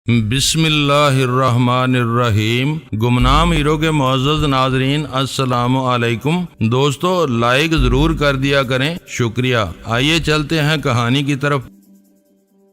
بسم اللہ الرحمن الرحیم۔ گمنام ہیرو کے معزز ناظرین السلام علیکم۔ دوستو لائک ضرور کر دیا کریں، شکریہ۔ آئیے چلتے ہیں کہانی کی طرف۔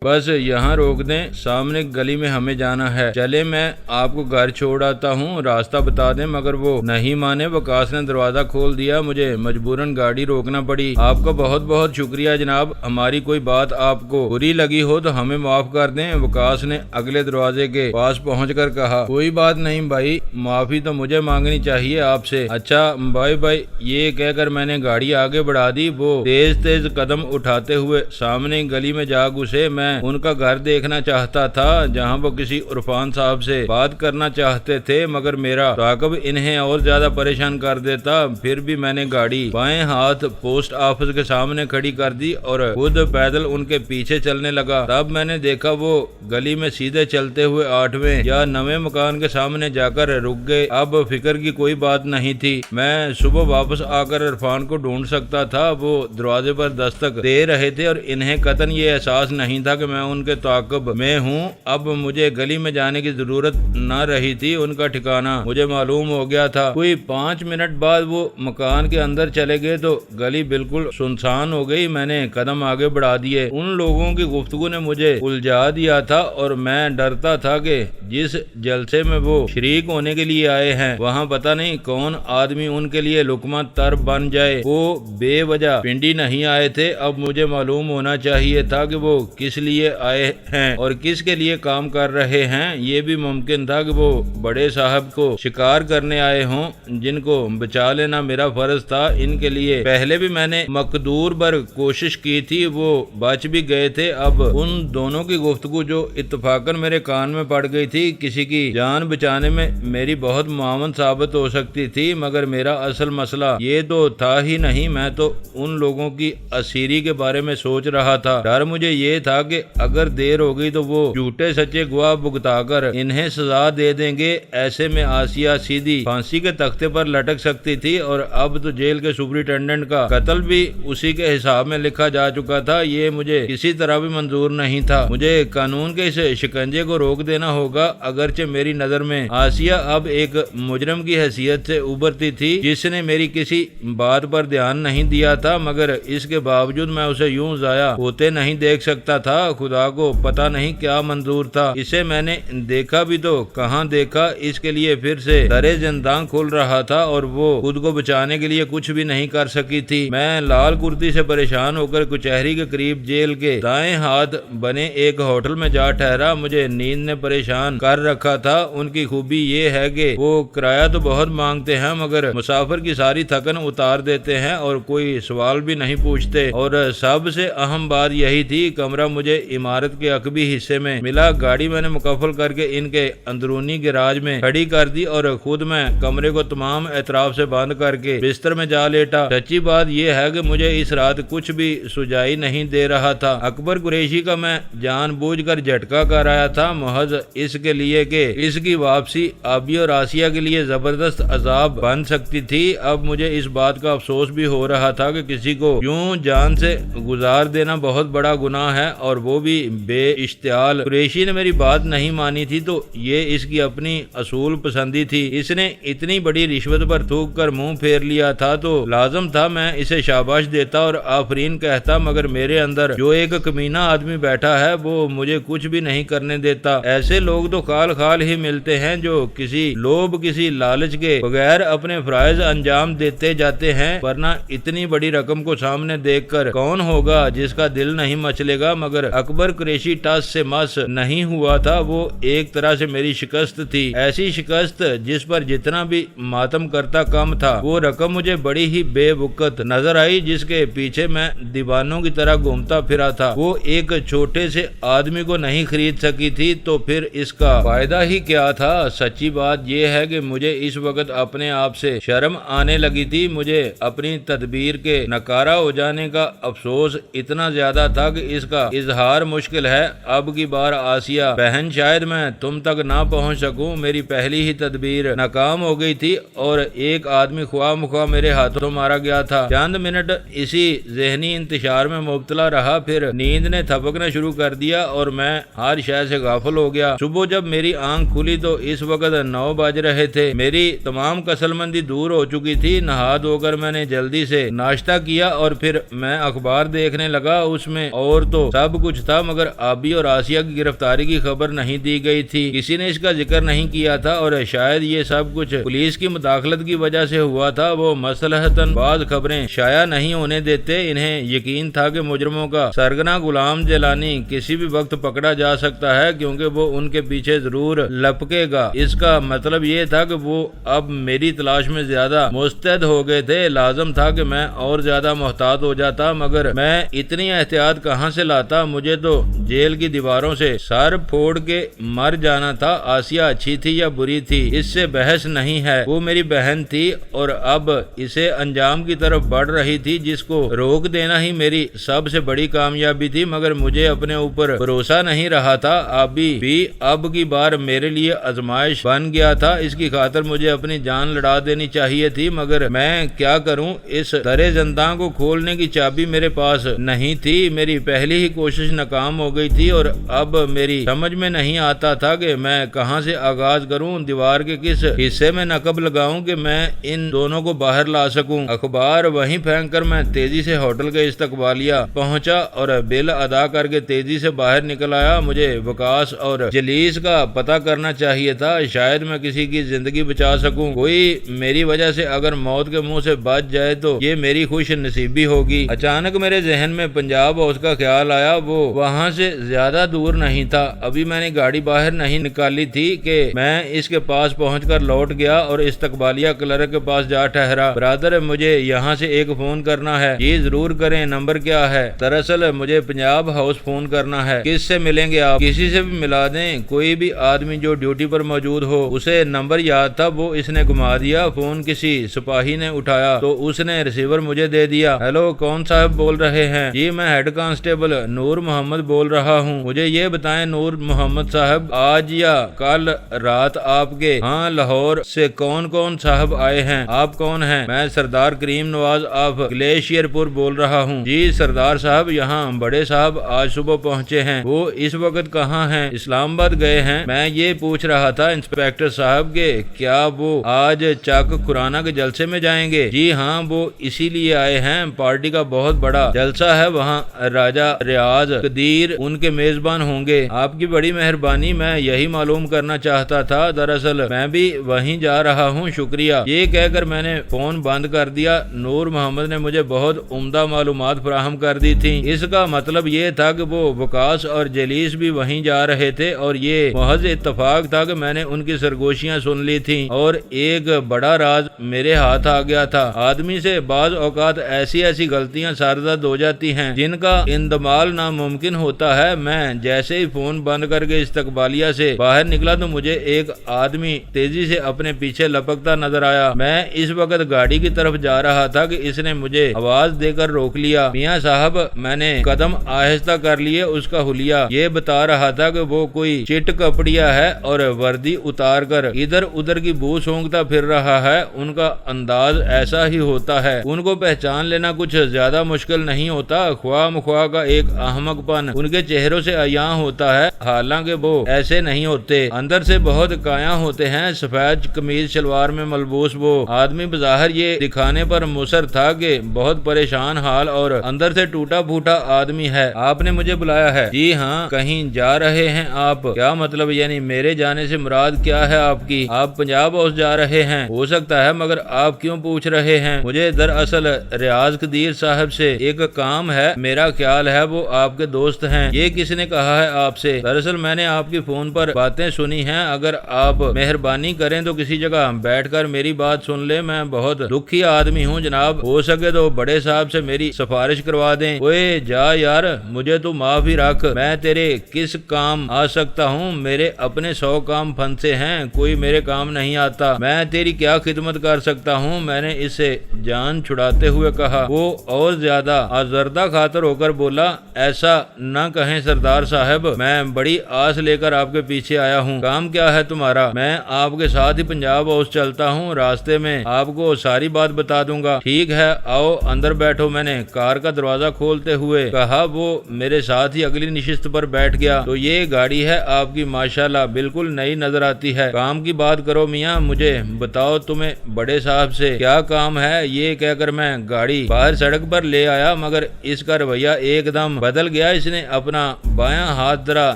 بس یہاں روک دیں، سامنے گلی میں ہمیں جانا ہے۔ چلے میں آپ کو گھر چھوڑ آتا ہوں، راستہ بتا دیں۔ مگر وہ نہیں مانے۔ وکاس نے دروازہ کھول دیا، مجھے مجبوراً گاڑی روکنا پڑی۔ آپ کا بہت بہت شکریہ جناب، ہماری کوئی بات آپ کو بری لگی ہو تو ہمیں معاف کر دیں۔ وکاس نے اگلے دروازے کے پاس پہنچ کر کہا، کوئی بات نہیں بھائی، معافی تو مجھے مانگنی چاہیے آپ سے۔ اچھا بھائی بھائی، یہ کہہ کر میں نے گاڑی آگے بڑھا دی۔ وہ تیز تیز قدم اٹھاتے ہوئے سامنے گلی میں جا گھسے۔ میں ان کا گھر دیکھنا چاہتا تھا جہاں وہ کسی عرفان صاحب سے بات کرنا چاہتے تھے، مگر میرا تعاقب انہیں اور زیادہ پریشان کر دیتا۔ پھر بھی میں نے گاڑی بائیں ہاتھ پوسٹ آفس کے سامنے کھڑی کر دی اور خود پیدل ان کے پیچھے چلنے لگا۔ تب میں نے دیکھا وہ گلی میں سیدھے چلتے ہوئے 8ویں یا 9ویں مکان کے سامنے جا کر رک گئے۔ اب فکر کی کوئی بات نہیں تھی، میں صبح واپس آ کر عرفان کو ڈھونڈ سکتا تھا۔ وہ دروازے پر دستک دے رہے تھے اور انہیں قطعاً یہ احساس نہیں تھا کہ میں ان کے تعاقب میں ہوں۔ اب مجھے گلی میں جانے کی ضرورت نہ رہی تھی، ان کا ٹھکانہ مجھے معلوم ہو گیا تھا۔ کوئی 5 منٹ بعد وہ مکان کے اندر چلے گئے تو گلی بالکل سنسان ہو گئی۔ میں نے قدم آگے بڑھا دیے۔ ان لوگوں کی گفتگو نے مجھے الجھا دیا تھا اور میں ڈرتا تھا کہ جس جلسے میں وہ شریک ہونے کے لیے آئے ہیں وہاں پتہ نہیں کون آدمی ان کے لیے لقمہ تر بن جائے۔ وہ بے وجہ پنڈی نہیں آئے تھے، اب مجھے معلوم ہونا چاہیے تھا کہ وہ کس لیے آئے ہیں اور کس کے لیے کام کر رہے ہیں۔ یہ بھی ممکن تھا کہ وہ بڑے صاحب کو شکار کرنے آئے ہوں، جن کو بچا لینا میرا فرض تھا۔ ان کے لیے پہلے بھی میں نے مقدور بر کوشش کی تھی، وہ بچ بھی گئے تھے۔ اب ان دونوں کی گفتگو جو اتفاقاً میرے کان میں پڑ گئی تھی، کسی کی جان بچانے میں میری بہت معاون ثابت ہو سکتی تھی، مگر میرا اصل مسئلہ یہ تو تھا ہی نہیں۔ میں تو ان لوگوں کی اسیری کے بارے میں سوچ رہا تھا۔ ڈر مجھے یہ تھا کہ اگر دیر ہو گئی تو وہ جھوٹے سچے گواہ بگتا کر انہیں سزا دے دیں گے۔ ایسے میں آسیہ سیدھی پھانسی کے تختے پر لٹک سکتی تھی اور اب تو جیل کے سپرنٹینڈنٹ کا قتل بھی اسی کے حساب میں لکھا جا چکا تھا۔ یہ مجھے کسی طرح بھی منظور نہیں تھا۔ مجھے قانون کے اس شکنجے کو روک دینا ہوگا۔ اگرچہ میری نظر میں آسیہ اب ایک مجرم کی حیثیت سے ابھرتی تھی جس نے میری کسی بات پر دھیان نہیں دیا تھا، مگر اس کے باوجود میں اسے یوں ضائع ہوتے نہیں دیکھ سکتا تھا۔ خدا کو پتہ نہیں کیا منظور تھا، اسے میں نے دیکھا بھی تو کہاں دیکھا۔ اس کے لیے پھر سے درِ زنداں کھل رہا تھا اور وہ خود کو بچانے کے لیے کچھ بھی نہیں کر سکی تھی۔ میں لال کرتی سے پریشان ہو کر کچہری کے قریب جیل کے دائیں ہاتھ بنے ایک ہوٹل میں جا ٹھہرا۔ مجھے نیند نے پریشان کر رکھا تھا۔ ان کی خوبی یہ ہے کہ وہ کرایہ تو بہت مانگتے ہیں مگر مسافر کی ساری تھکن اتار دیتے ہیں اور کوئی سوال بھی نہیں پوچھتے۔ اور سب سے اہم بات یہی تھی، کمرہ مجھے عمارت کے عقبی حصے میں ملا۔ گاڑی میں نے مکفل کر کے ان کے اندرونی گراج میں کھڑی کر دی اور خود میں کمرے کو تمام اطراف سے بند کر کے بستر میں جا لیٹا۔ سچی بات یہ ہے کہ مجھے اس رات کچھ بھی سجائی نہیں دے رہا تھا۔ اکبر قریشی کا میں جان بوجھ کر جھٹکا کر آیا تھا، محض اس کے لیے کہ اس کی واپسی آبی اور آسیہ کے لیے زبردست عذاب بن سکتی تھی۔ اب مجھے اس بات کا افسوس بھی ہو رہا تھا کہ کسی کو یوں جان سے گزار دینا بہت بڑا گناہ ہے، اور وہ بھی بے اشتعال۔ قریشی نے میری بات نہیں مانی تھی تو یہ اس کی اپنی اصول پسندی تھی۔ اس نے اتنی بڑی رشوت پر تھوک کر منہ پھیر لیا تھا تو لازم تھا میں اسے شاباش دیتا اور آفرین کہتا، مگر میرے اندر جو ایک کمینہ آدمی بیٹھا ہے وہ مجھے کچھ بھی نہیں کرنے دیتا۔ ایسے لوگ تو خال خال ہی ملتے ہیں جو کسی لوب کسی لالچ کے بغیر اپنے فرائض انجام دیتے جاتے ہیں، ورنہ اتنی بڑی رقم کو سامنے دیکھ کر کون ہوگا جس کا دل نہیں مچلے گا۔ مگر اکبر قریشی ٹس سے مس نہیں ہوا تھا۔ وہ ایک طرح سے میری شکست تھی، ایسی شکست جس پر جتنا بھی ماتم کرتا کم تھا۔ وہ رقم مجھے بڑی ہی بے وقت نظر آئی جس کے پیچھے میں دیوانوں کی طرح گھومتا پھرا تھا۔ وہ ایک چھوٹے سے آدمی کو نہیں خرید سکی تھی تو پھر اس کا فائدہ ہی کیا تھا۔ سچی بات یہ ہے کہ مجھے اس وقت اپنے آپ سے شرم آنے لگی تھی۔ مجھے اپنی تدبیر کے ناکارہ ہو جانے کا افسوس اتنا زیادہ تھا کہ اس کا اظہار اظہار مشکل ہے۔ اب کی بار آسیہ بہن شاید میں تم تک نہ پہنچ سکوں، میری پہلی ہی تدبیر ناکام ہو گئی تھی اور ایک آدمی خواہ مخواہ میرے ہاتھوں مارا گیا تھا۔ چند منٹ اسی ذہنی انتشار میں مبتلا رہا، پھر نیند نے تھپکنا شروع کر دیا اور میں ہر شے سے غافل ہو گیا۔ صبح جب میری آنکھ کھلی تو اس وقت 9 بج رہے تھے۔ میری تمام کسل مندی دور ہو چکی تھی۔ نہا دھو کر میں نے جلدی سے ناشتہ کیا اور پھر میں اخبار دیکھنے لگا۔ اس میں اور تو سب کچھ تھا مگر آبی اور آسیہ کی گرفتاری کی خبر نہیں دی گئی تھی، کسی نے اس کا ذکر نہیں کیا تھا اور شاید یہ سب کچھ پولیس کی مداخلت کی وجہ سے ہوا تھا۔ وہ مصلحتاً بعض خبریں شائع نہیں ہونے دیتے، انہیں یقین تھا کہ مجرموں کا سرگنا غلام جیلانی کسی بھی وقت پکڑا جا سکتا ہے کیونکہ وہ ان کے پیچھے ضرور لپکے گا۔ اس کا مطلب یہ تھا کہ وہ اب میری تلاش میں زیادہ مستعد ہو گئے تھے۔ لازم تھا کہ میں اور زیادہ محتاط ہو جاتا مگر میں اتنی احتیاط کہاں سے لاتا؟ مجھے تو جیل کی دیواروں سے سر پھوڑ کے مر جانا تھا۔ آسیہ اچھی تھی یا بری تھی اس سے بحث نہیں ہے، وہ میری بہن تھی اور اب اسے انجام کی طرف بڑھ رہی تھی جس کو روک دینا ہی میری سب سے بڑی کامیابی تھی مگر مجھے اپنے اوپر بھروسہ نہیں رہا تھا۔ ابھی بھی اب کی بار میرے لیے آزمائش بن گیا تھا، اس کی خاطر مجھے اپنی جان لڑا دینی چاہیے تھی مگر میں کیا کروں؟ اس درِ زنداں کو کھولنے کی چابی میرے پاس نہیں تھی۔ میری پہلی ہی کوشش ناکام ہو گئی تھی اور اب میری سمجھ میں نہیں آتا تھا کہ میں کہاں سے آغاز کروں، دیوار کے کس حصے میں نقب لگاؤں کہ میں ان دونوں کو باہر لا سکوں۔ اخبار وہیں پھینک کر میں تیزی سے ہوٹل کے استقبالیہ پہنچا اور بل ادا کر کے تیزی سے باہر نکل آیا۔ مجھے وکاس اور جلیس کا پتہ کرنا چاہیے تھا، شاید میں کسی کی زندگی بچا سکوں۔ کوئی میری وجہ سے اگر موت کے منہ سے بچ جائے تو یہ میری خوش نصیبی ہوگی۔ اچانک میرے ذہن میں پنجاب ہاؤس کا خیال آیا، وہ وہاں سے زیادہ دور نہیں تھا۔ ابھی میں نے گاڑی باہر نہیں نکالی تھی کہ میں اس کے پاس پہنچ کر لوٹ گیا اور استقبالیہ کلرک کے پاس جا ٹھہرا۔ برادر، مجھے یہاں سے ایک فون کرنا ہے۔ جی ضرور کریں، نمبر کیا ہے؟ دراصل مجھے پنجاب ہاؤس فون کرنا ہے۔ کس سے ملیں گے آپ؟ کسی سے بھی ملا دیں، کوئی بھی آدمی جو ڈیوٹی پر موجود ہو۔ اسے نمبر یاد تھا، وہ اس نے گھما دیا۔ فون کسی سپاہی نے اٹھایا تو اس نے ریسیور مجھے دے دیا۔ ہیلو، کون صاحب بول رہے ہیں؟ جی میں ہیڈ کانسٹیبل نور محمد بول رہا ہوں۔ مجھے یہ بتائیں نور محمد صاحب، آج یا کل رات آپ کے ہاں لاہور سے کون کون صاحب آئے ہیں؟ آپ کون ہیں؟ میں سردار کریم نواز آف گلیشیئر پور بول رہا ہوں۔ جی سردار صاحب، یہاں بڑے صاحب آج صبح پہنچے ہیں۔ وہ اس وقت کہاں ہیں؟ اسلام آباد گئے ہیں۔ میں یہ پوچھ رہا تھا انسپیکٹر صاحب کہ کیا وہ آج چک کھرانا کے جلسے میں جائیں گے؟ جی ہاں، وہ اسی لیے آئے ہیں، پارٹی کا بہت بڑا جلسہ ہے، وہاں راجہ ریاض قدیر ان کے میزبان ہوں گے۔ آپ کی بڑی مہربانی، میں یہی معلوم کرنا چاہتا تھا، دراصل میں بھی وہیں جا رہا ہوں، شکریہ۔ یہ کہہ کر میں نے فون بند کر دیا۔ نور محمد نے مجھے بہت عمدہ معلومات فراہم کر دی تھی۔ اس کا مطلب یہ تھا کہ وہ وکاس اور جلیس بھی وہیں جا رہے تھے اور یہ محض اتفاق تھا کہ میں نے ان کی سرگوشیاں سن لی تھیں اور ایک بڑا راز میرے ہاتھ آ گیا تھا۔ آدمی سے بعض اوقات ایسی غلطیاں سرزد ہو جاتی ہیں جن کا اندمال ناممکن ہوتا ہے۔ میں جیسے ہی فون بند کر کے استقبالیہ سے باہر نکلا تو مجھے ایک آدمی تیزی سے اپنے پیچھے لپکتا نظر آیا۔ میں اس وقت گاڑی کی طرف جا رہا تھا کہ اس نے مجھے آواز دے کر روک لیا۔ میاں صاحب، میں نے قدم آہستہ کر لیے۔ اس کا حلیہ یہ بتا رہا تھا کہ وہ کوئی چٹ کپڑیا ہے اور وردی اتار کر ادھر ادھر کی بو سونگتا پھر رہا ہے۔ ان کا انداز ایسا ہی ہوتا ہے، ان کو پہچان لینا کچھ زیادہ مشکل نہیں ہوتا۔ خواہ مخواہ کا ایک احمق پن ان کے چہروں سے عیاں ہوتا ہے، حالانکہ وہ ایسے نہیں ہوتے، اندر سے بہت کایاں ہوتے ہیں۔ سفید قمیض شلوار میں ملبوس وہ آدمی بظاہر یہ دکھانے پر مصر تھا کہ بہت پریشان حال اور اندر سے ٹوٹا پھوٹا آدمی ہے۔ آپ نے مجھے بلایا ہے؟ جی ہاں۔ کہیں جا رہے ہیں آپ؟ کیا مطلب؟ یعنی میرے جانے سے مراد کیا ہے آپ کی؟ آپ پنجاب ہاؤس جا رہے ہیں؟ ہو سکتا ہے، مگر آپ کیوں پوچھ رہے ہیں؟ مجھے دراصل ریاض قدیر صاحب سے ایک کام ہے، میرا خیال ہے وہ آپ کے دوست ہیں۔ یہ کس نے کہا ہے آپ سے؟ دراصل میں نے آپ کی فون پر باتیں سنی ہیں، اگر آپ مہربانی کریں تو کسی جگہ بیٹھ کر میری بات سن لیں۔ میں بہت دکھی آدمی ہوں جناب، ہو سکے تو بڑے صاحب سے میری سفارش کروا دیں۔ اوئے جا یار، مجھے تو معاف ہی رکھ، میں تیرے کس کام آ سکتا ہوں؟ میرے اپنے 100 کام پھنسے ہیں، کوئی میرے کام نہیں آتا، میں تیری کیا خدمت کر سکتا ہوں؟ میں نے اس سے جان چھڑاتے ہوئے کہا۔ وہ اور زیادہ آزردہ خاطر ہو کر بولا، ایسا ایسا نہ کہیں سردار صاحب، میں بڑی آس لے کر آپ کے پیچھے آیا ہوں۔ کام کیا ہے تمہارا؟ میں آپ کے ساتھ ہی پنجاب ہاؤس چلتا ہوں، راستے میں آپ کو ساری بات بتا دوں گا۔ ٹھیک ہے، آؤ اندر بیٹھو، میں نے کار کا دروازہ کھولتے ہوئے کہا۔ وہ میرے ساتھ ہی اگلی نشست پر بیٹھ گیا۔ تو یہ گاڑی ہے آپ کی، ماشاءاللہ بالکل نئی نظر آتی ہے۔ کام کی بات کرو میاں، مجھے بتاؤ تمہیں بڑے صاحب سے کیا کام ہے؟ یہ کہہ کر میں گاڑی باہر سڑک پر لے آیا، مگر اس کا رویہ ایک دم بدل گیا۔ اس نے اپنا بایاں ہاتھ ذرا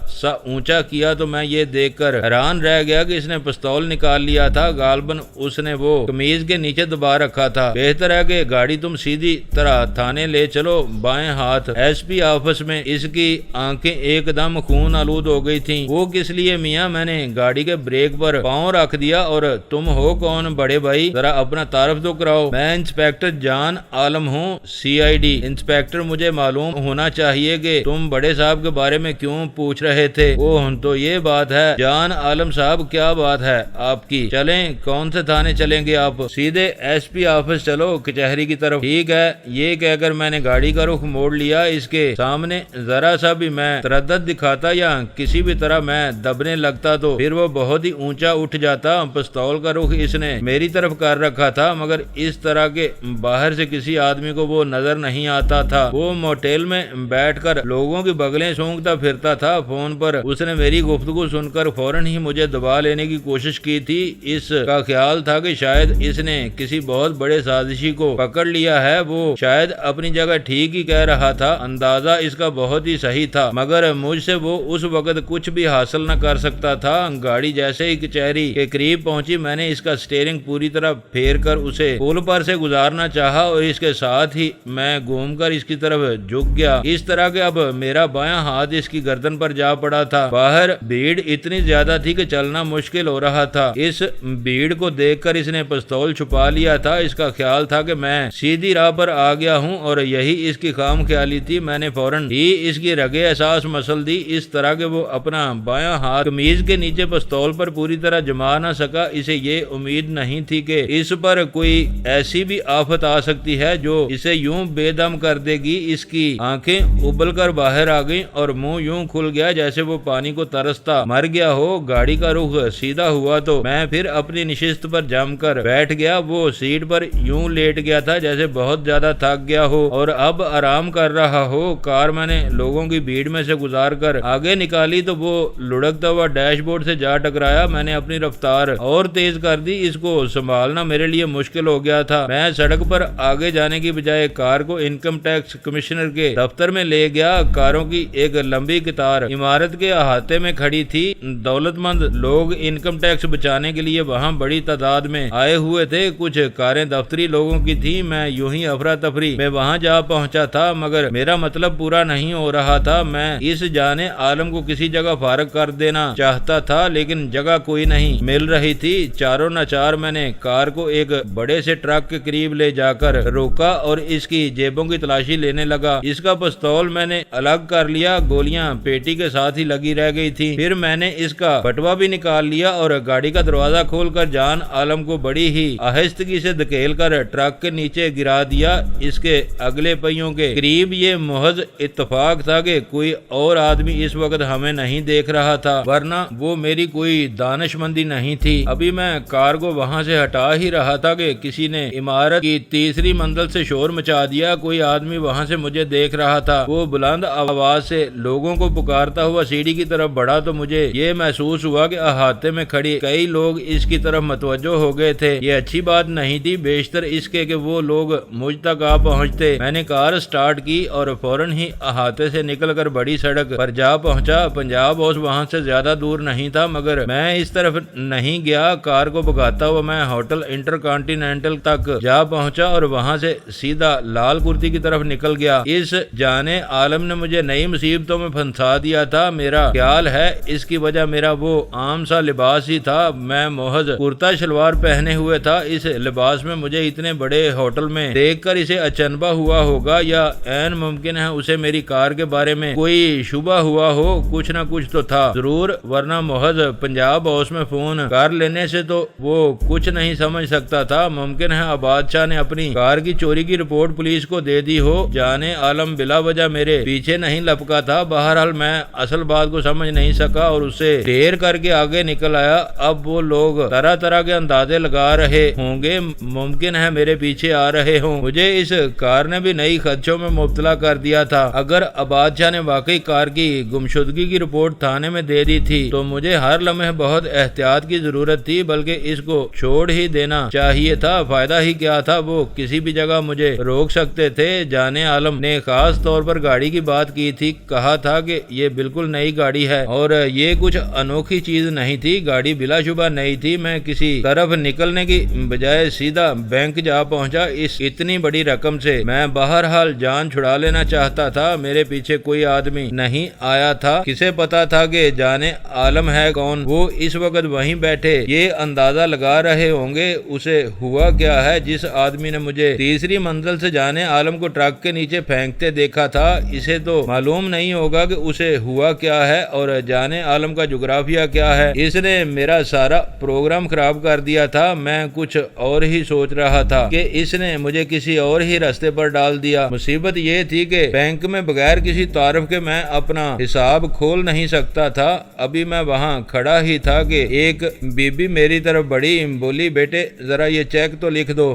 سا اونچا کیا تو میں یہ دیکھ کر حیران رہ گیا کہ اس نے پستول نکال لیا تھا۔ غالباً اس نے وہ قمیض کے نیچے دبا رکھا تھا۔ بہتر ہے کہ گاڑی تم سیدھی طرح تھانے لے چلو، بائیں ہاتھ ایس پی آفس میں۔ اس کی آنکھیں ایک دم خون آلود ہو گئی تھیں۔ وہ کس لیے میاں؟ میں نے گاڑی کے بریک پر پاؤں رکھ دیا۔ اور تم ہو کون بڑے بھائی؟ ذرا اپنا تعارف تو کراؤ۔ میں انسپیکٹر جان عالم ہوں، CID انسپیکٹر۔ مجھے معلوم ہونا چاہیے کہ تم بڑے صاحب کے بارے میں کیوں پوچھ رہے تھے؟ اوہ تو یہ بات ہے جان عالم صاحب، کیا بات ہے آپ کی؟ چلیں، کون سے تھانے چلیں گے آپ؟ سیدھے SP آفس چلو، کچہری کی طرف۔ ٹھیک ہے، یہ کہہ کر میں نے گاڑی کا رخ موڑ لیا۔ اس کے سامنے ذرا سا بھی میں تردد دکھاتا یا کسی بھی طرح میں دبنے لگتا تو پھر وہ بہت ہی اونچا اٹھ جاتا۔ پستول کا رخ اس نے میری طرف کر رکھا تھا، مگر اس طرح کے باہر سے کسی آدمی کو وہ نظر نہیں آتا تھا۔ وہ موٹیل میں بیٹھ کر لوگوں کی بغلیں سونگتا پھرتا تھا۔ فون پر اس نے میری گفتگو سن کر فوراً ہی مجھے دبا لینے کی کوشش کی تھی۔ اس کا خیال تھا کہ شاید اس نے کسی بہت بڑے سازشی کو پکڑ لیا ہے۔ وہ شاید اپنی جگہ ٹھیک ہی کہہ رہا تھا، اندازہ اس کا بہت ہی صحیح تھا، مگر مجھ سے وہ اس وقت کچھ بھی حاصل نہ کر سکتا تھا۔ گاڑی جیسے ہی کچہری کے قریب پہنچی، میں نے اس کا سٹیئرنگ پوری طرح پھیر کر اسے پل پر سے گزارنا چاہا اور اس کے ساتھ ہی میں گھوم کر اس کی طرف جھک گیا، اس طرح کہ اب میرا بایاں ہاتھ اس کی گردن پر جا پڑا تھا۔ باہر بھیڑ اتنی زیادہ تھی کہ چلنا مشکل ہو رہا تھا۔ اس بھیڑ کو دیکھ کر اس نے پستول چھپا لیا تھا۔ اس کا خیال تھا کہ میں سیدھی راہ پر آ گیا ہوں اور یہی اس کی خام خیالی تھی۔ میں نے فوراً ہی اس کی رگے احساس مسل دی، اس طرح کہ وہ اپنا بایاں ہاتھ قمیض کے نیچے پستول پر پوری طرح جما نہ سکا۔ اسے یہ امید نہیں تھی کہ اس پر کوئی ایسی بھی آفت آ سکتی ہے جو اسے یوں بے دم کر دے گی۔ اس کی آنکھیں ابل کر باہر آ گئیں اور منہ یوں کھل گیا جیسے وہ پانی کو ترستا مر گیا ہو۔ گاڑی کا رخ سیدھا ہوا تو میں پھر اپنی نشست پر جم کر بیٹھ گیا۔ وہ سیٹ پر یوں لیٹ گیا تھا جیسے بہت زیادہ تھک گیا ہو اور اب آرام کر رہا ہو۔ کار میں نے لوگوں کی بھیڑ میں سے گزار کر آگے نکالی تو وہ لڑکتا ہوا ڈیش بورڈ سے جا ٹکرایا۔ میں نے اپنی رفتار اور تیز کر دی، اس کو سنبھالنا میرے لیے مشکل ہو گیا تھا۔ میں سڑک پر آگے جانے کی بجائے کار کو انکم ٹیکس کمشنر کے دفتر میں لے گیا۔ کاروں کی ایک لمبی قطار عمارت کے احاطے میں کھڑی تھی۔ دولت مند لوگ انکم ٹیکس بچانے کے لیے وہاں بڑی تعداد میں آئے ہوئے تھے۔ کچھ کاریں دفتری لوگوں کی تھی۔ میں یوں ہی افراتفری میں وہاں جا پہنچا تھا، مگر میرا مطلب پورا نہیں ہو رہا تھا۔ میں اس جانے عالم کو کسی جگہ فارغ کر دینا چاہتا تھا، لیکن جگہ کوئی نہیں مل رہی تھی۔ چاروں ناچار میں نے کار کو ایک بڑے سے ٹرک کے قریب لے جا کر روکا اور اس کی جیبوں کی تلاشی لینے لگا۔ اس کا پستول میں نے الگ کر لیا، گولیاں پیٹی کے ساتھ ہی لگی رہ گئی تھی۔ پھر میں نے اس کا بٹوا بھی نکال لیا اور گاڑی کا دروازہ کھول کر جان عالم کو بڑی ہی آہستگی سے دھکیل کر ٹرک کے نیچے گرا دیا۔ اس کے اگلے پہیوں کے قریب یہ محض اتفاق تھا کہ کوئی اور آدمی اس وقت ہمیں نہیں دیکھ رہا تھا، ورنہ وہ میری کوئی دانش مندی نہیں تھی۔ ابھی میں کار کو وہاں سے ہٹا ہی رہا تھا کہ کسی نے عمارت کی تیسری منزل سے شور مچا دیا۔ کوئی آدمی وہاں سے مجھے دیکھ رہا تھا۔ وہ بلند آواز سے لوگوں کو پکارتا ہوا سیڑھی کی طرف بڑھا تو مجھے یہ محسوس ہوا کہ احاطے میں کھڑی کئی لوگ اس کی طرف متوجہ ہو گئے تھے۔ یہ اچھی بات نہیں تھی، بیشتر اس کے کہ وہ لوگ مجھ تک آ پہنچتے۔ میں نے کار سٹارٹ کی اور فوراً ہی احاطے سے نکل کر بڑی سڑک پر جا پہنچا۔ پنجاب ہاؤس وہاں سے زیادہ دور نہیں تھا، مگر میں اس طرف نہیں گیا۔ کار کو بھگاتا ہوا میں ہوٹل انٹر کانٹیننٹل تک جا پہنچا اور وہاں سے سیدھا لال کرتی کی طرف نکل گیا۔ اس جانے عالم نے مجھے نئی مصیبتوں میں پھنسا دیا تھا۔ میرا خیال ہے اس کی وجہ میرا وہ عام سا لباس ہی تھا۔ میں محض کرتا شلوار پہنے ہوئے تھا۔ اس لباس میں مجھے اتنے بڑے ہوٹل میں دیکھ کر اسے اچنبا ہوا ہوگا یا عین ممکن ہے اسے میری کار کے بارے میں کوئی شبہ ہوا ہو۔ کچھ نہ کچھ تو تھا ضرور، ورنہ محض پنجاب ہاؤس میں فون کر لینے سے تو وہ کچھ نہیں سمجھ سکتا تھا۔ ممکن ہے آباد شاہ نے اپنی کار کی چوری کی رپورٹ پولیس کو دے دی ہو۔ جانے عالم بلا وجہ میرے میرے پیچھے نہیں لپکا تھا۔ بہرحال میں اصل بات کو سمجھ نہیں سکا اور اسے ڈھیر کر کے آگے نکل آیا۔ اب وہ لوگ طرح طرح کے اندازے لگا رہے ہوں گے، ممکن ہے میرے پیچھے آ رہے ہوں۔ مجھے اس کار نے بھی نئی خدشوں میں مبتلا کر دیا تھا۔ اگر عباد شاہ نے واقعی کار کی گمشدگی کی رپورٹ تھانے میں دے دی تھی تو مجھے ہر لمحے بہت احتیاط کی ضرورت تھی، بلکہ اس کو چھوڑ ہی دینا چاہیے تھا۔ فائدہ ہی کیا تھا، وہ کسی بھی جگہ مجھے روک سکتے تھے۔ جانے عالم نے خاص طور پر گاڑی کی بات کی تھی، کہا تھا کہ یہ بالکل نئی گاڑی ہے اور یہ کچھ انوکھی چیز نہیں تھی۔ گاڑی بلا شبہ نئی تھی۔ میں کسی طرف نکلنے کی بجائے سیدھا بینک جا پہنچا۔ اس اتنی بڑی رقم سے میں بہرحال جان چھڑا لینا چاہتا تھا۔ میرے پیچھے کوئی آدمی نہیں آیا تھا، کسے پتا تھا کہ جانے عالم ہے کون؟ وہ اس وقت وہیں بیٹھے یہ اندازہ لگا رہے ہوں گے اسے ہوا کیا ہے۔ جس آدمی نے مجھے تیسری منزل سے جانے عالم کو ٹرک کے نیچے پھینکتے دیکھا تھا، اسے تو معلوم نہیں ہوگا کہ اسے ہوا کیا ہے اور جانے عالم کا جغرافیہ کیا ہے۔ اس نے میرا سارا پروگرام خراب کر دیا تھا۔ میں کچھ اور ہی سوچ رہا تھا کہ اس نے مجھے کسی اور ہی راستے پر ڈال دیا۔ مصیبت یہ تھی کہ بینک میں بغیر کسی تعارف کے میں اپنا حساب کھول نہیں سکتا تھا۔ ابھی میں وہاں کھڑا ہی تھا کہ ایک بی بی میری طرف بڑی، بولی بیٹے ذرا یہ چیک تو لکھ دو۔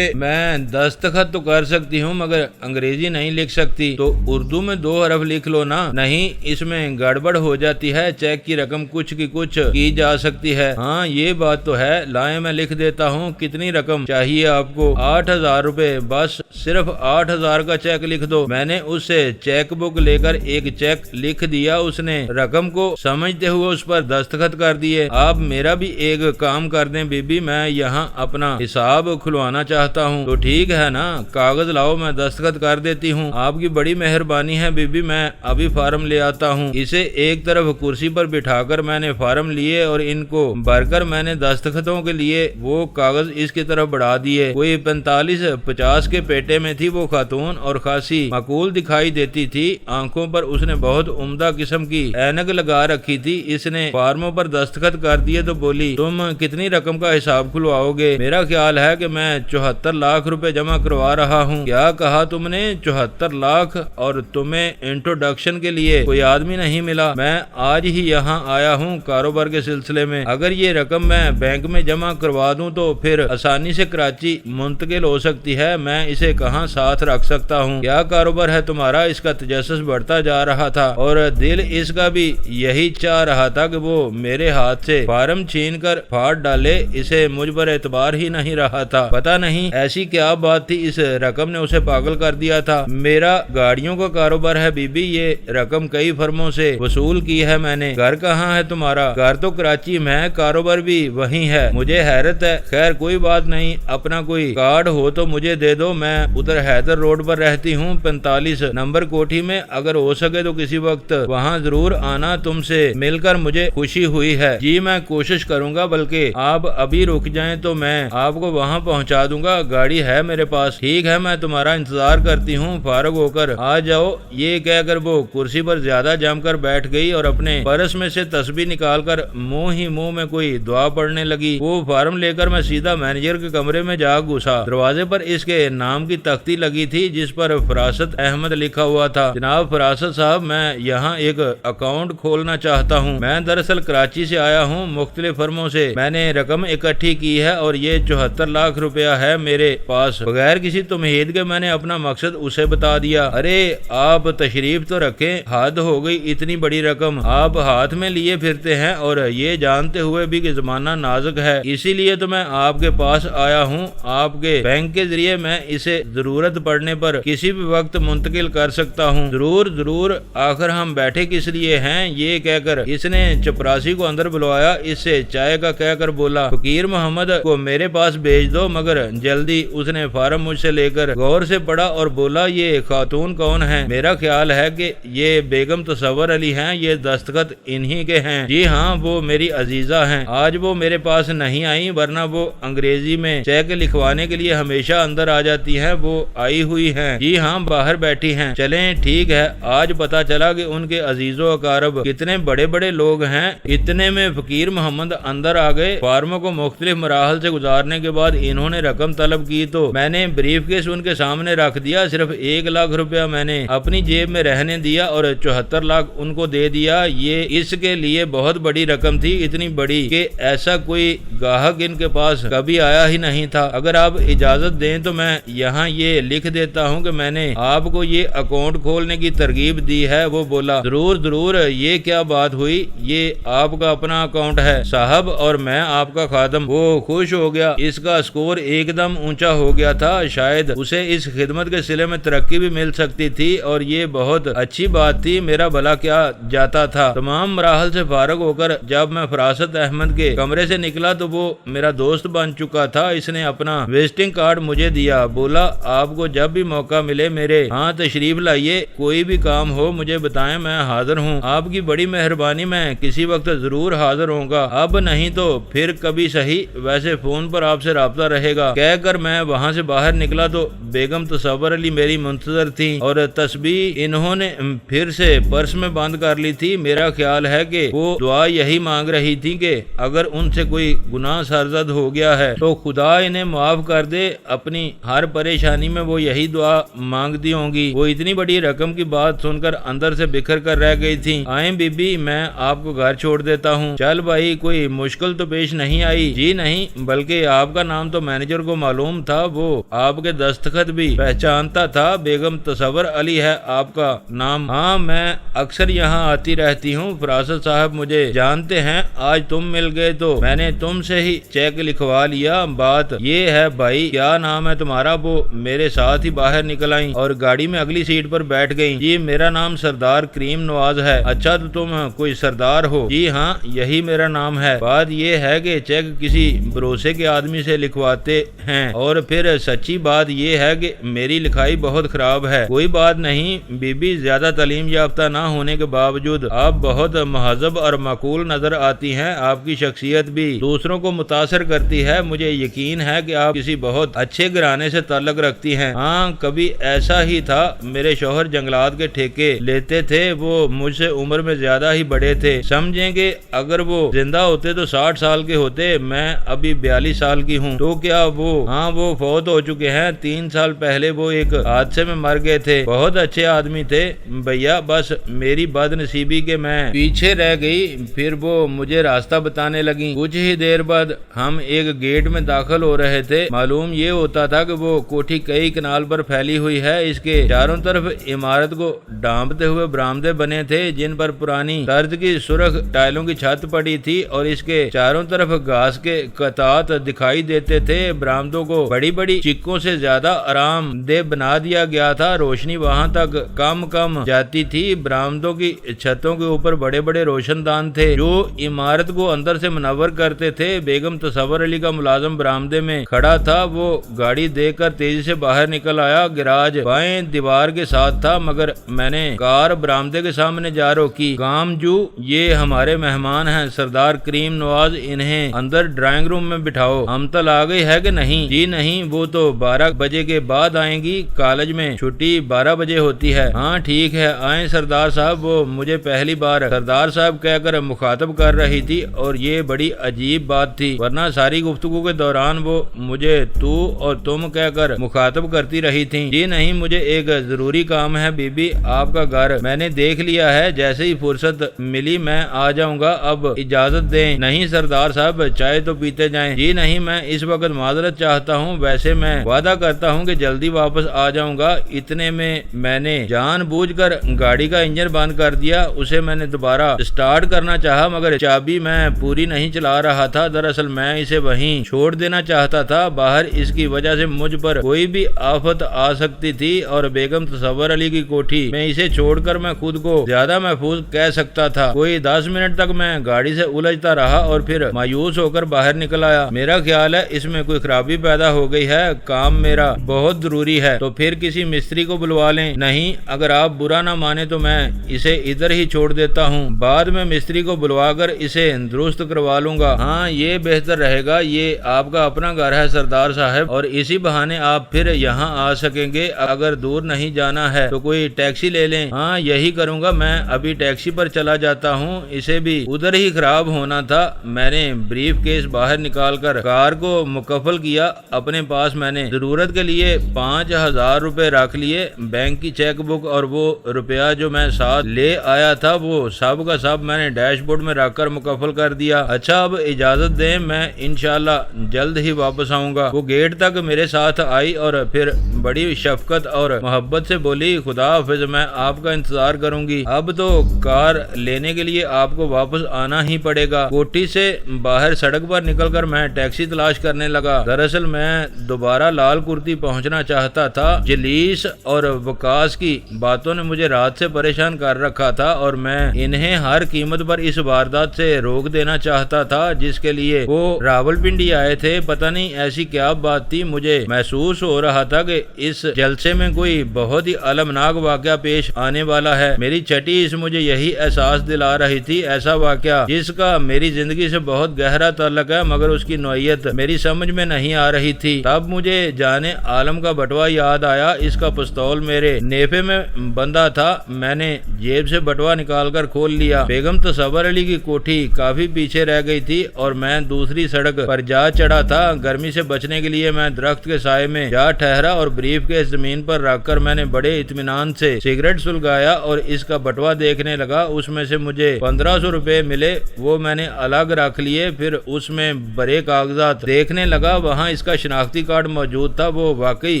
میں دستخط تو کر سکتی ہوں مگر انگریزی نہیں لکھ سکتی، تو اردو میں 2 حرف لکھ لو نا۔ نہیں، اس میں گڑبڑ ہو جاتی ہے، چیک کی رقم کچھ کی کچھ کی جا سکتی ہے۔ ہاں یہ بات تو ہے، لائیں میں لکھ دیتا ہوں۔ کتنی رقم چاہیے آپ کو؟ 8,000 روپے، بس صرف 8,000 کا چیک لکھ دو۔ میں نے اس سے چیک بک لے کر ایک چیک لکھ دیا۔ اس نے رقم کو سمجھتے ہوئے اس پر دستخط کر دیے۔ آپ میرا بھی ایک کام کر دیں بی بی، میں یہاں اپنا حساب کھلوانا چاہتا ہوں۔ تو ٹھیک ہے نا، کاغذ لاؤ، میں دستخط کر دیتی ہوں۔ آپ کی بڑی مہربانی ہے بی بی، میں ابھی فارم لے آتا ہوں۔ اسے ایک طرف کرسی پر بٹھا کر میں نے فارم لیے اور ان کو بھر کر میں نے دستخطوں کے لیے وہ کاغذ اس کی طرف بڑھا دیے۔ کوئی 45-50 کے پیٹے میں تھی وہ خاتون اور خاصی معقول دکھائی دیتی تھی۔ آنکھوں پر اس نے بہت عمدہ قسم کی اینک لگا رکھی تھی۔ اس نے فارموں پر دستخط کر دیے تو بولی تم کتنی رقم کا حساب کھلواؤ گے؟ میرا خیال ہے کہ میں 74 لاکھ روپے جمع کروا رہا ہوں۔ کیا کہا تم نے؟ 74 لاکھ؟ اور تمہیں انٹروڈکشن کے لیے کوئی آدمی نہیں ملا؟ میں آج ہی یہاں آیا ہوں کاروبار کے سلسلے میں۔ اگر یہ رقم میں بینک میں جمع کروا دوں تو پھر آسانی سے کراچی منتقل ہو سکتی ہے۔ میں اسے کہاں ساتھ رکھ سکتا ہوں؟ کیا کاروبار ہے تمہارا؟ اس کا تجسس بڑھتا جا رہا تھا اور دل اس کا بھی یہی چاہ رہا تھا کہ وہ میرے ہاتھ سے فارم چھین کر پھاڑ ڈالے۔ اسے مجھ پر اعتبار ہی نہیں رہا تھا۔ پتہ نہیں ایسی کیا بات تھی، اس رقم نے اسے پاگل کر دیا تھا۔ میرا گاڑیوں کا کاروبار ہے بی بی، یہ رقم کئی فرموں سے وصول کی ہے میں نے۔ گھر کہاں ہے تمہارا؟ گھر تو کراچی میں ہے، کاروبار بھی وہیں ہے۔ مجھے حیرت ہے، خیر کوئی بات نہیں، اپنا کوئی کارڈ ہو تو مجھے دے دو۔ میں ادھر حیدر روڈ پر رہتی ہوں 45 نمبر کوٹھی میں، اگر ہو سکے تو کسی وقت وہاں ضرور آنا۔ تم سے مل کر مجھے خوشی ہوئی ہے۔ جی میں کوشش کروں گا، بلکہ آپ ابھی رک جائیں تو میں آپ کو وہاں پہنچا دوں گا، گاڑی ہے میرے پاس۔ ٹھیک ہے، میں تمہارا انتظار کرتی ہوں، فارغ ہو کر آ جاؤ۔ یہ کہہ کر وہ کرسی پر زیادہ جم کر بیٹھ گئی اور اپنے پرس میں سے تسبیح نکال کر منہ ہی منہ میں کوئی دعا پڑھنے لگی۔ وہ فارم لے کر میں سیدھا مینیجر کے کمرے میں جا گھسا۔ دروازے پر اس کے نام کی تختی لگی تھی جس پر فراست احمد لکھا ہوا تھا۔ جناب فراست صاحب، میں یہاں ایک اکاؤنٹ کھولنا چاہتا ہوں۔ میں دراصل کراچی سے آیا ہوں، مختلف فرموں سے میں نے رقم اکٹھی کی ہے اور یہ 74 لاکھ روپیہ ہے میرے پاس۔ بغیر کسی تمہید کے میں نے اپنا مقصد اسے بتا دیا۔ ارے آپ تشریف تو رکھیں، حد ہو گئی، اتنی بڑی رقم آپ ہاتھ میں لیے پھرتے ہیں اور یہ جانتے ہوئے بھی کہ زمانہ نازک ہے، اسی لیے تو میں آپ کے پاس آیا ہوں۔ آپ کے بینک کے ذریعے میں اسے ضرورت پڑنے پر کسی بھی وقت منتقل کر سکتا ہوں۔ ضرور ضرور، آخر ہم بیٹھے کس لیے ہیں؟ یہ کہہ کر اس نے چپراسی کو اندر بلوایا، اس سے چائے کا کہہ کر بولا فقیر محمد کو میرے پاس بھیج دو، مگر جلدی۔ اس نے فارم مجھ سے لے کر غور سے پڑھا اور بولا یہ خاتون کون ہے؟ میرا خیال ہے کہ یہ بیگم تصور علی ہیں، یہ دستخط انہی کے ہیں۔ جی ہاں، وہ میری عزیزہ ہیں۔ آج وہ میرے پاس نہیں آئی، ورنہ وہ انگریزی میں چیک لکھوانے کے لیے ہمیشہ اندر آ جاتی ہیں۔ وہ آئی ہوئی ہیں؟ جی ہاں، باہر بیٹھی ہیں۔ چلیں ٹھیک ہے، آج پتا چلا کہ ان کے عزیز و اقارب کتنے بڑے بڑے لوگ ہیں۔ اتنے میں فقیر محمد اندر آ گئے۔ فارموں کو مختلف مراحل سے گزارنے کے بعد انہوں نے رقم طلب کی تو میں نے بریف کیس ان کے سامنے رکھ دیا۔ صرف 1 لاکھ روپیہ میں نے نے اپنی جیب میں رہنے دیا اور 74 لاکھ ان کو دے دیا۔ یہ اس کے لیے بہت بڑی رقم تھی، اتنی بڑی کہ ایسا کوئی گاہک ان کے پاس کبھی آیا ہی نہیں تھا۔ اگر آپ اجازت دیں تو میں یہاں یہ لکھ دیتا ہوں کہ میں نے آپ کو یہ اکاؤنٹ کھولنے کی ترغیب دی ہے۔ وہ بولا ضرور ضرور، یہ کیا بات ہوئی، یہ آپ کا اپنا اکاؤنٹ ہے صاحب اور میں آپ کا خادم۔ وہ خوش ہو گیا، اس کا سکور ایک دم اونچا ہو گیا تھا، شاید اسے اس خدمت کے صلے میں ترقی بھی مل سکتی تھی اور یہ بہت اچھی بات تھی۔ میرا بھلا کیا جاتا تھا۔ تمام مراحل سے فارغ ہو کر جب میں فراست احمد کے کمرے سے نکلا تو وہ میرا دوست بن چکا تھا۔ اس نے اپنا وزٹنگ کارڈ مجھے دیا، بولا آپ کو جب بھی موقع ملے میرے ہاں تشریف لائیے، کوئی بھی کام ہو مجھے بتائیں، میں حاضر ہوں۔ آپ کی بڑی مہربانی، میں کسی وقت ضرور حاضر ہوں گا، اب نہیں تو پھر کبھی صحیح، ویسے فون پر آپ سے رابطہ رہے گا۔ کہہ کر میں وہاں سے باہر نکلا تو بیگم تصور علی میری منتظر تھی اور تسبیح انہوں نے پھر سے پرس میں بند کر لی تھی۔ میرا خیال ہے کہ وہ دعا یہی مانگ رہی تھی کہ اگر ان سے کوئی گناہ سرزد ہو گیا ہے تو خدا انہیں معاف کر دے۔ اپنی ہر پریشانی میں وہ یہی دعا مانگتی ہوں گی۔ وہ اتنی بڑی رقم کی بات سن کر اندر سے بکھر کر رہ گئی تھی۔ آئیں بی بی، میں آپ کو گھر چھوڑ دیتا ہوں۔ چل بھائی، کوئی مشکل تو پیش نہیں آئی؟ جی نہیں، بلکہ آپ کا نام تو مینیجر کو معلوم تھا، وہ آپ کے دستخط بھی پہچانتا تھا۔ بیگم تصور علی ہے آپ کا نام؟ ہاں، میں اکثر یہاں آتی رہتی ہوں، فراست صاحب مجھے جانتے ہیں، آج تم مل گئے تو میں نے تم سے ہی چیک لکھوا لیا۔ بات یہ ہے بھائی، کیا نام ہے تمہارا؟ وہ میرے ساتھ ہی باہر نکل آئیں اور گاڑی میں اگلی سیٹ پر بیٹھ گئیں۔ جی میرا نام سردار کریم نواز ہے۔ اچھا، تو تم کوئی سردار ہو؟ جی ہاں، یہی میرا نام ہے۔ بات یہ ہے کہ چیک کسی بھروسے کے آدمی سے لکھواتے ہیں، اور پھر سچی بات یہ ہے کہ میری لکھائی بہت خراب ہے۔ کوئی بات نہیں بی بی، زیادہ تعلیم یافتہ نہ ہونے کے باوجود آپ بہت مہذب اور معقول نظر آتی ہیں، آپ کی شخصیت بھی دوسروں کو متاثر کرتی ہے۔ مجھے یقین ہے کہ آپ کسی بہت اچھے گھرانے سے تعلق رکھتی ہیں۔ ہاں، کبھی ایسا ہی تھا، میرے شوہر جنگلات کے ٹھیکے لیتے تھے، وہ مجھ سے عمر میں زیادہ ہی بڑے تھے، سمجھیں کہ اگر وہ زندہ ہوتے تو 60 سال کے ہوتے، میں ابھی 42 سال کی ہوں۔ تو کیا وہ؟ ہاں، وہ فوت ہو چکے ہیں، 3 سال پہلے وہ ایک حادثے میں مر گئے تھے۔ بہت اچھے آدمی تھے بھیا، بس میری بد نصیبی کہ میں پیچھے رہ گئی، پھر وہ مجھے راستہ بتانے لگی۔ کچھ ہی دیر بعد ہم ایک گیٹ میں داخل ہو رہے تھے۔ معلوم یہ ہوتا تھا کہ وہ کوٹھی کئی کنال پر پھیلی ہوئی ہے، اس کے چاروں طرف عمارت کو ڈھانپتے ہوئے برآمدے بنے تھے جن پر پرانی طرز کی سرخ ٹائلوں کی چھت پڑی تھی اور اس کے چاروں طرف گھاس کے قطعات دکھائی دیتے تھے۔ برآمدوں کو بڑی بڑی چکوں سے زیادہ آرام دہ بنا دیا گیا تھا، روشنی وہاں تک کم جاتی تھی۔ برآمدوں کی چھتوں کے اوپر بڑے بڑے روشن دان تھے جو عمارت کو اندر سے منور کرتے تھے۔ بیگم تصور علی کا ملازم برآمدے میں کھڑا تھا، وہ گاڑی دیکھ کر تیزی سے باہر نکل آیا۔ گراج بائیں دیوار کے ساتھ تھا، مگر میں نے کار برآمدے کے سامنے جا روکی۔ کامجو، یہ ہمارے مہمان ہیں سردار کریم نواز، انہیں اندر ڈرائنگ روم میں بٹھاؤ۔ ہمتل آ گئی ہے کہ نہیں؟ جی نہیں، وہ تو 12 بجے کے بعد آئیں گی، کالج میں چھٹی 12 بجے ہوتی ہے۔ ہاں ٹھیک ہے، آئیں سردار صاحب۔ وہ مجھے پہلی بار سردار صاحب کہہ کر مخاطب کر رہی تھی اور یہ بڑی عجیب بات تھی، ورنہ ساری گفتگو کے دوران وہ مجھے تو اور تم کہہ کر مخاطب کرتی رہی تھی۔ جی نہیں، مجھے ایک ضروری کام ہے بی بی، آپ کا گھر میں نے دیکھ لیا ہے، جیسے ہی فرصت ملی میں آ جاؤں گا، اب اجازت دیں۔ نہیں سردار صاحب، چائے تو پیتے جائیں۔ جی نہیں، میں اس وقت معذرت چاہتا ہوں، ویسے میں وعدہ کرتا ہوں کہ جلدی واپس آ جاؤں گا۔ اتنے میں نے جان بوجھ کر گاڑی کا انجن بند کر دیا، اسے میں نے دوبارہ سٹارٹ کرنا چاہا مگر چابی میں پوری نہیں چلا رہا تھا، دراصل میں اسے وہیں چھوڑ دینا چاہتا تھا، باہر اس کی وجہ سے مجھ پر کوئی بھی آفت آ سکتی تھی اور بیگم تصور علی کی کوٹھی میں اسے چھوڑ کر میں خود کو زیادہ محفوظ کہہ سکتا تھا۔ کوئی 10 منٹ تک میں گاڑی سے الجھتا رہا اور پھر مایوس ہو کر باہر نکل آیا۔ میرا خیال ہے اس میں کوئی خرابی پیدا ہو گئی ہے، کام میرا بہت ضروری ہے، تو پھر کسی مستری کو بلوا لیں۔ نہیں، اگر آپ برا نہ مانے تو میں اسے ادھر ہی چھوڑ دیتا ہوں، بعد میں مستری کو بلوا کر اسے درست کروا لوں گا۔ ہاں، یہ بہتر رہے گا، یہ آپ کا اپنا گھر ہے سردار صاحب، اور اسی بہانے آپ پھر یہاں آ سکیں گے۔ اگر دور نہیں جانا ہے تو کوئی ٹیکسی لے لیں۔ ہاں، یہی کروں گا، میں ابھی ٹیکسی پر چلا جاتا ہوں، اسے بھی ادھر ہی خراب ہونا تھا۔ میں نے بریف کیس باہر نکال کر کار کو مکفل کیا، اپنے پاس میں نے ضرورت کے لیے 5000 روپے رکھ لیے، بینک بینک کی چیک بک اور وہ روپیہ جو میں ساتھ لے آیا تھا وہ سب کا سب میں نے ڈیش بورڈ میں رکھ کر مکفل کر دیا۔ اچھا اب اجازت دیں، میں انشاءاللہ جلد ہی واپس آؤں گا۔ وہ گیٹ تک میرے ساتھ آئی اور پھر بڑی شفقت اور محبت سے بولی خدا حافظ، میں آپ کا انتظار کروں گی، اب تو کار لینے کے لیے آپ کو واپس آنا ہی پڑے گا۔ کوٹھی سے باہر سڑک پر نکل کر میں ٹیکسی تلاش کرنے لگا۔ دراصل میں دوبارہ لال کرتی پہنچنا چاہتا تھا۔ جلیس اور وکاس کی باتوں نے مجھے رات سے پریشان کر رکھا تھا اور میں انہیں ہر قیمت پر اس واردات سے روک دینا چاہتا تھا جس کے لیے وہ راولپنڈی آئے تھے۔ پتہ نہیں ایسی کیا بات تھی، مجھے محسوس ہو رہا تھا کہ اس جلسے میں کوئی بہت ہی المناک واقعہ پیش آنے والا ہے۔ میری چھٹی اس مجھے یہی احساس دلا رہی تھی، ایسا واقعہ جس کا میری زندگی سے بہت گہرا تعلق ہے مگر اس کی نوعیت میری سمجھ میں نہیں آ رہی تھی۔ تب مجھے جانے عالم کا بٹوا یاد آیا، اس کا پستول میرے نیفے میں بندھا تھا۔ میں نے جیب سے بٹوا نکال کر کھول لیا۔ بیگم تصور علی کی کوٹھی کافی پیچھے رہ گئی تھی اور میں دوسری سڑک پر جا چڑھا تھا۔ گرمی سے بچنے کے لیے میں درخت کے سائے میں جا ٹھہرا اور بریف کیس زمین پر رکھ کر میں نے بڑے اطمینان سے سگریٹ سلگایا اور اس کا بٹوا دیکھنے لگا۔ اس میں سے مجھے 1500 روپے ملے، وہ میں نے الگ رکھ لیے۔ پھر اس میں بڑے کاغذات دیکھنے لگا، وہاں اس کا شناختی کارڈ موجود تھا۔ وہ واقعی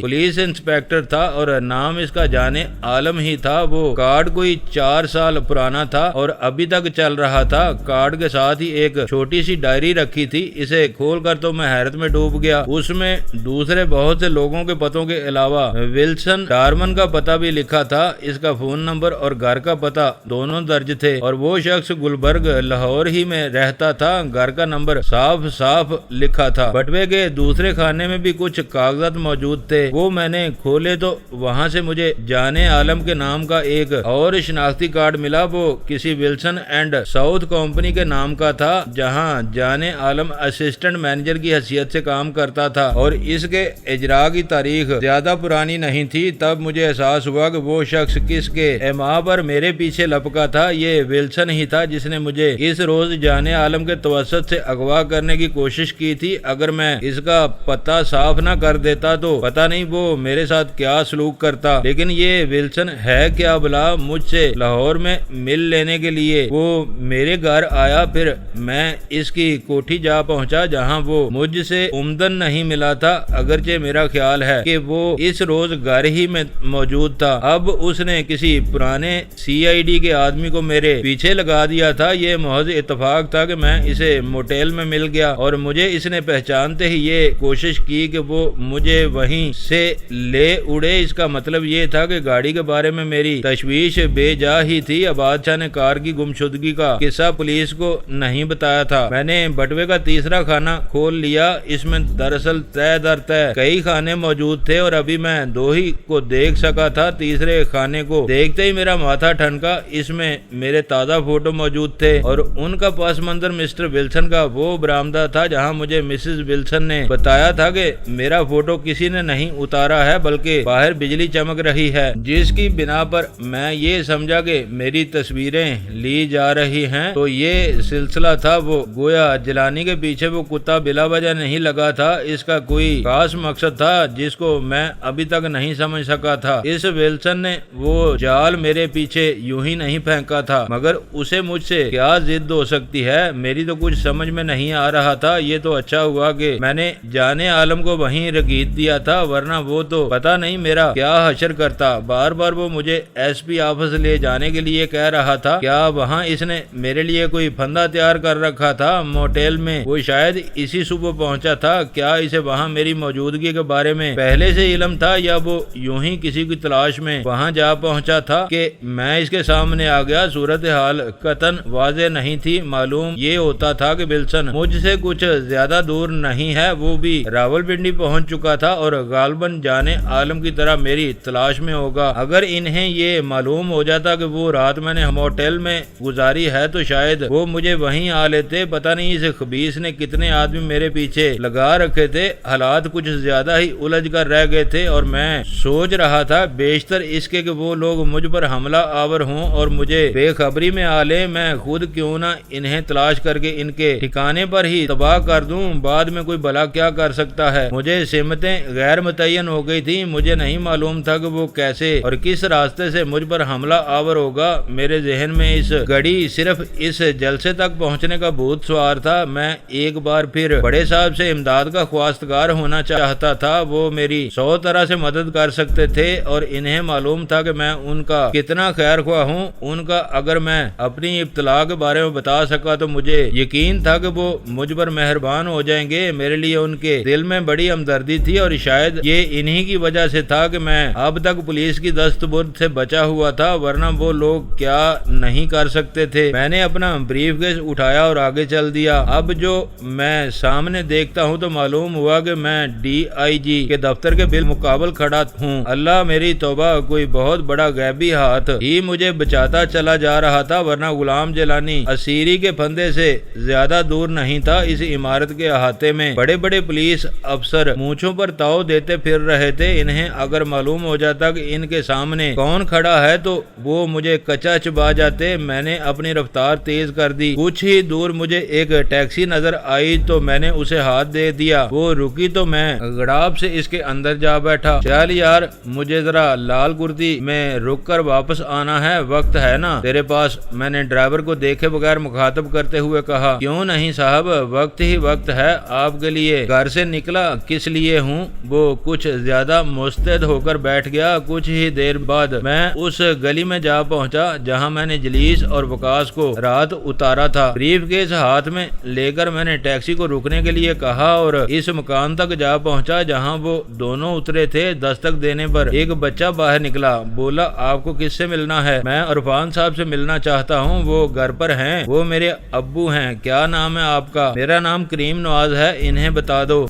پولیس انسپیکٹر تھا اور نام اس کا جانے عالم ہی تھا۔ وہ کارڈ کوئی 4 سال پرانا تھا اور ابھی تک چل رہا تھا۔ کارڈ کے ساتھ ہی ایک چھوٹی سی ڈائری رکھی تھی، اسے کھول کر تو میں حیرت میں ڈوب گیا۔ اس میں دوسرے بہت سے لوگوں کے پتوں کے علاوہ ولسن ڈارمن کا پتہ بھی لکھا تھا۔ اس کا فون نمبر اور گھر کا پتہ دونوں درج تھے اور وہ شخص گلبرگ لاہور ہی میں رہتا تھا۔ گھر کا نمبر صاف صاف لکھا تھا۔ بٹوے کے دوسرے خانے میں بھی کچھ کاغذات موجود تھے، وہ میں نے کھولے تو وہاں سے مجھے جانے عالم کے نام کا ایک اور شناختی کارڈ ملا۔ وہ کسی ولسن اینڈ ساؤتھ کمپنی کے نام کا تھا جہاں جانے عالم اسسٹنٹ مینیجر کی حیثیت سے کام کرتا تھا اور اس کے اجرا کی تاریخ زیادہ پرانی نہیں تھی۔ تب مجھے احساس ہوا کہ وہ شخص کس کے ایما پر میرے پیچھے لپکا تھا، یہ ولسن ہی تھا جس نے مجھے اس روز جانے عالم کے توسط سے اغوا کرنے کی کوشش کی تھی۔ اگر میں اس کا پتہ صاف نہ کر دیتا تو پتہ نہیں وہ میرے ساتھ کیا سلوک کرتا۔ لیکن یہ ولسن ہے کیا بلا؟ مجھ سے لاہور میں مل لینے کے لیے وہ میرے گھر آیا، پھر میں اس کی کوٹھی جا پہنچا جہاں وہ مجھ سے عمدن نہیں ملا تھا، اگرچہ میرا خیال ہے کہ وہ اس روز گھر ہی میں موجود تھا۔ اب اس نے کسی پرانے CID کے آدمی کو میرے پیچھے لگا دیا تھا۔ یہ محض اتفاق تھا کہ میں اسے موٹیل میں مل گیا اور مجھے اس نے پہچانتے ہی یہ کوشش کی کہ وہ مجھے وہیں سے لے اڑے۔ اس کا مطلب یہ تھا کہ گاڑی کے بارے میں میری تشویش بے جا ہی تھی۔ عباد شاہ نے کار کی گمشدگی کا قصہ پولیس کو نہیں بتایا تھا۔ میں نے بٹوے کا تیسرا خانہ کھول لیا۔ اس میں دراصل تہ در تہ کئی خانے موجود تھے اور ابھی میں 2 ہی کو دیکھ سکا تھا۔ تیسرے خانے کو دیکھتے ہی میرا ماتھا ٹھنکا۔ اس میں میرے تازہ فوٹو موجود تھے اور ان کا پس منظر مسٹر ولسن کا وہ برآمدہ تھا جہاں مجھے مسز ولسن نے بتایا تھا کہ میرا فوٹو کسی نے نہیں اتارا ہے بلکہ باہر بجلی چمک رہی ہے، جس کی بنا پر میں یہ سمجھا کہ میری تصویریں لی جا رہی ہیں۔ تو یہ سلسلہ تھا۔ وہ گویا جلانی کے پیچھے وہ کتا بلا وجہ نہیں لگا تھا، اس کا کوئی خاص مقصد تھا جس کو میں ابھی تک نہیں سمجھ سکا تھا۔ اس ولسن نے وہ جال میرے پیچھے یوں ہی نہیں پھینکا تھا، مگر اسے مجھ سے کیا ضد ہو سکتی ہے، میری تو کچھ سمجھ میں نہیں آ رہا تھا۔ یہ تو اچھا ہوا کہ میں نے جانے عالم کو وہیں رگید دیا تھا، ورنہ وہ تو پتہ نہیں میرا کیا حشر کرتا۔ بار بار وہ مجھے SP آفس لے جانے کے لیے کہہ رہا تھا۔ کیا وہاں اس نے میرے لیے کوئی پھندا تیار کر رکھا تھا؟ موٹیل میں وہ شاید اسی صبح پہنچا تھا۔ کیا اسے وہاں میری موجودگی کے بارے میں پہلے سے علم تھا یا وہ یوں ہی کسی کی تلاش میں وہاں جا پہنچا تھا کہ میں اس کے سامنے آ گیا؟ صورتحال قطعاً واضح نہیں تھی۔ معلوم یہ ہوتا تھا کہ ولسن مجھ سے کچھ زیادہ دور نہیں ہے، وہ بھی راولپنڈی پہنچ چکا تھا اور غالباً جانے عالم کی طرح میری تلاش میں ہوگا۔ اگر انہیں یہ معلوم ہو جاتا کہ وہ رات میں نے موٹیل میں گزاری ہے تو شاید وہ مجھے وہیں آ لیتے۔ پتہ نہیں اس خبیث نے کتنے آدمی میرے پیچھے لگا رکھے تھے۔ حالات کچھ زیادہ ہی الجھ کر رہ گئے تھے اور میں سوچ رہا تھا بیشتر اس کے کہ وہ لوگ مجھ پر حملہ آور ہوں اور مجھے بے خبری میں آ لیں۔ میں خود کیوں نہ انہیں تلاش کر کے ان کے ٹھکانے پر ہی تباہ کر دوں، بعد میں کوئی بھلا کیا کر سکتا ہے۔ مجھے سمتیں غیر متعین ہو گئی تھی۔ مجھے نہیں معلوم تھا کہ وہ کیسے اور کس راستے سے مجھ پر حملہ آور ہوگا، میرے ذہن میں اس گھڑی صرف اس جلسے تک پہنچنے کا بھوت سوار تھا۔ میں ایک بار پھر بڑے صاحب سے امداد کا خواستگار ہونا چاہتا تھا۔ وہ میری 100 طرح سے مدد کر سکتے تھے اور انہیں معلوم تھا کہ میں ان کا کتنا خیر خواہ ہوں۔ ان کا اگر میں اپنی ابتلا کے بارے میں بتا سکا تو مجھے یقین تھا کہ وہ مجھ پر مہربان ہو جائیں گے۔ میرے لیے ان کے دل میں بڑی ہمدردی تھی اور شاید یہ انہی کی وجہ سے تھا کہ میں اب تک پولیس کی دست برد سے بچا ہوا تھا، ورنہ وہ لوگ کیا نہیں کر سکتے تھے۔ میں نے اپنا بریف کیس اٹھایا اور آگے چل دیا۔ اب جو میں سامنے دیکھتا ہوں تو معلوم ہوا کہ میں DIG کے دفتر کے بالمقابل کھڑا ہوں۔ اللہ میری توبہ، کوئی بہت بڑا غیبی ہاتھ ہی مجھے بچاتا چلا جا رہا تھا، ورنہ غلام جیلانی اسیری کے پھندے سے زیادہ دور نہیں تھا۔ اس عمارت کے احاطے میں بڑے بڑے پولیس افسر مونچھوں پر تاؤ دیتے پھر رہے تھے۔ انہیں اگر معلوم ہو جاتا کہ ان کے سامنے کون کھڑا ہے تو وہ مجھے کچا چبا جاتے۔ میں نے اپنی رفتار تیز کر دی۔ کچھ ہی دور مجھے ایک ٹیکسی نظر آئی تو میں نے اسے ہاتھ دے دیا۔ وہ رکی تو میں گڑاب سے اس کے اندر جا بیٹھا۔ چل یار، مجھے ذرا لال کرتی میں رک کر واپس آنا ہے، وقت ہے نا تیرے پاس؟ میں نے ڈرائیور کو دیکھے بغیر مخاطب کرتے ہوئے کہا۔ کیوں نہیں صاحب، وقت ہی وقت ہے آپ کے لیے۔ گھر سے نکلا کس لیے ہوں؟ وہ کچھ زیادہ مستعد ہو کر بیٹھ گیا۔ کچھ ہی دیر بعد میں اس گلی میں جا پہنچا جہاں میں نے جلیس اور وقاص کو رات اتارا تھا۔ بریف کیس ہاتھ میں لے کر میں نے ٹیکسی کو رکنے کے لیے کہا اور اس مکان تک جا پہنچا جہاں وہ دونوں اترے تھے۔ دستک دینے پر ایک بچہ باہر نکلا، بولا آپ کو کس سے ملنا ہے؟ میں عرفان صاحب سے ملنا چاہتا ہوں، وہ گھر پر ہیں؟ وہ میرے ابو ہیں۔ کیا نام ہے آپ کا؟ میرا نام کریم نواز ہے، انہیں بتا دو۔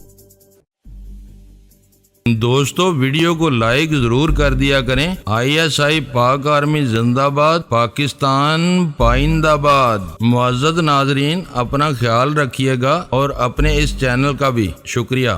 دوستو ویڈیو کو لائک ضرور کر دیا کریں۔ ISI پاک آرمی زندہ باد، پاکستان پائندہ باد۔ معزز ناظرین، اپنا خیال رکھیے گا اور اپنے اس چینل کا بھی شکریہ۔